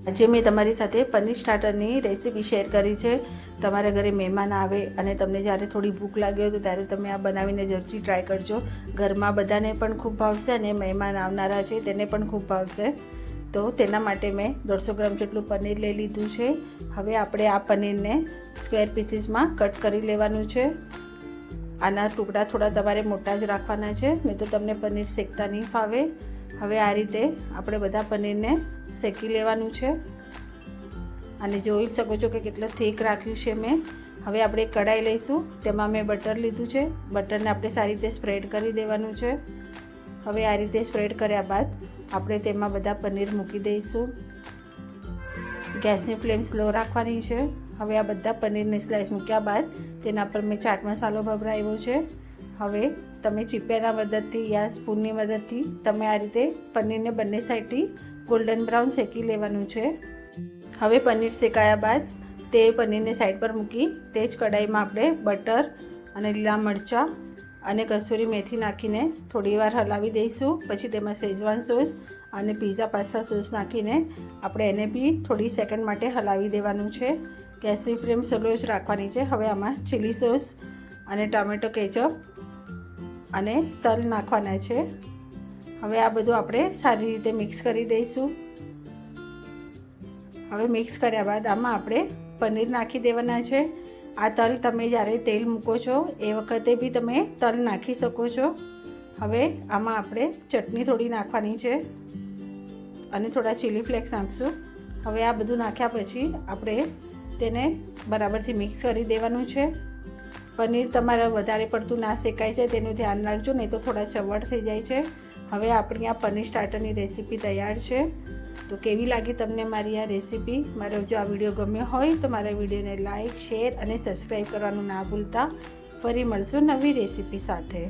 આજે મેં તમારી સાથે પનીર સ્ટાર્ટરની રેસીપી શેર કરી છે। તમારા ઘરે મહેમાન આવે અને તમને જ્યારે થોડી ભૂખ લાગી હોય તો ત્યારે તમે આ બનાવીને જરૂરથી ટ્રાય કરજો। ઘરમાં બધાને પણ ખૂબ ભાવશે અને મહેમાન આવનારા છે તેને પણ ખૂબ ભાવશે। તો તેના માટે મેં 150 ગ્રામ જેટલું પનીર લઈ લીધું છે। હવે આપણે આ પનીરને સ્ક્વેર પીસીસમાં કટ કરી લેવાનું છે। આના ટુકડા થોડા તમારે મોટા જ રાખવાના છે, નહીં તો તમને પનીર શેકતા નહીં ફાવે। હવે આ રીતે આપણે બધા પનીરને શેકી લેવાનું છે અને જોઈ શકો છો કે કેટલો થીક રાખ્યું છે મેં। હવે આપણે કઢાઈ લઈશું, તેમાં મેં બટર લીધું છે। બટરને આપણે સારી રીતે સ્પ્રેડ કરી દેવાનું છે। હવે આ રીતે સ્પ્રેડ કર્યા બાદ આપણે તેમાં બધા પનીર મૂકી દઈશું। ગેસની ફ્લેમ સ્લો રાખવાની છે। હવે આ બધા પનીરની સ્લાઇસ મૂક્યા બાદ તેના પર મેં ચાટ મસાલો ભભરાવ્યો છે। હવે તમે ચીપિયાના મદદથી યા સ્પૂનની મદદથી તમે આ રીતે પનીરને બંને સાઈડથી ગોલ્ડન બ્રાઉન શેકી લેવાનું છે। હવે પનીર શેકાયા બાદ તે પનીરને સાઈડ પર મૂકી તે જ કઢાઈમાં આપણે બટર અને લીલા મરચાં અને કસૂરી મેથી નાખીને થોડીવાર હલાવી દઈશું। પછી તેમાં શેઝવાન સોસ અને પીઝા પાસ્તા સોસ નાખીને આપણે એને બી થોડી સેકન્ડ માટે હલાવી દેવાનું છે। ગેસની ફ્લેમ સ્લો જ રાખવાની છે। હવે આમાં ચીલી સોસ અને ટમેટો કેચઅપ અને તલ નાખવાના છે। હવે આ બધું આપણે સારી રીતે મિક્સ કરી દઈશું। હવે મિક્સ કર્યા બાદ આમાં આપણે પનીર નાખી દેવાના છે। આ તલ તમે જ્યારે તેલ મૂકો છો એ વખતે બી તમે તલ નાખી શકો છો। હવે આમાં આપણે ચટણી થોડી નાખવાની છે અને થોડા ચીલી ફ્લેક્સ નાખશું। હવે આ બધું નાખ્યા પછી આપણે તેને બરાબરથી મિક્સ કરી દેવાનું છે। પનીર તમારે વધારે પડતું ના શેકાય છે તેનું ધ્યાન રાખજો, નહીં તો થોડા ચવડ થઈ જાય છે। હવે આપણી આ પનીર સ્ટાર્ટરની રેસીપી તૈયાર છે। તો કેવી લાગી તમને મારી આ રેસીપી? મારો જો આ વિડીયો ગમ્યો હોય તો મારા વિડીયોને લાઇક, શેર અને સબસ્ક્રાઈબ કરવાનું ના ભૂલતા। ફરી મળશું નવી રેસીપી સાથે।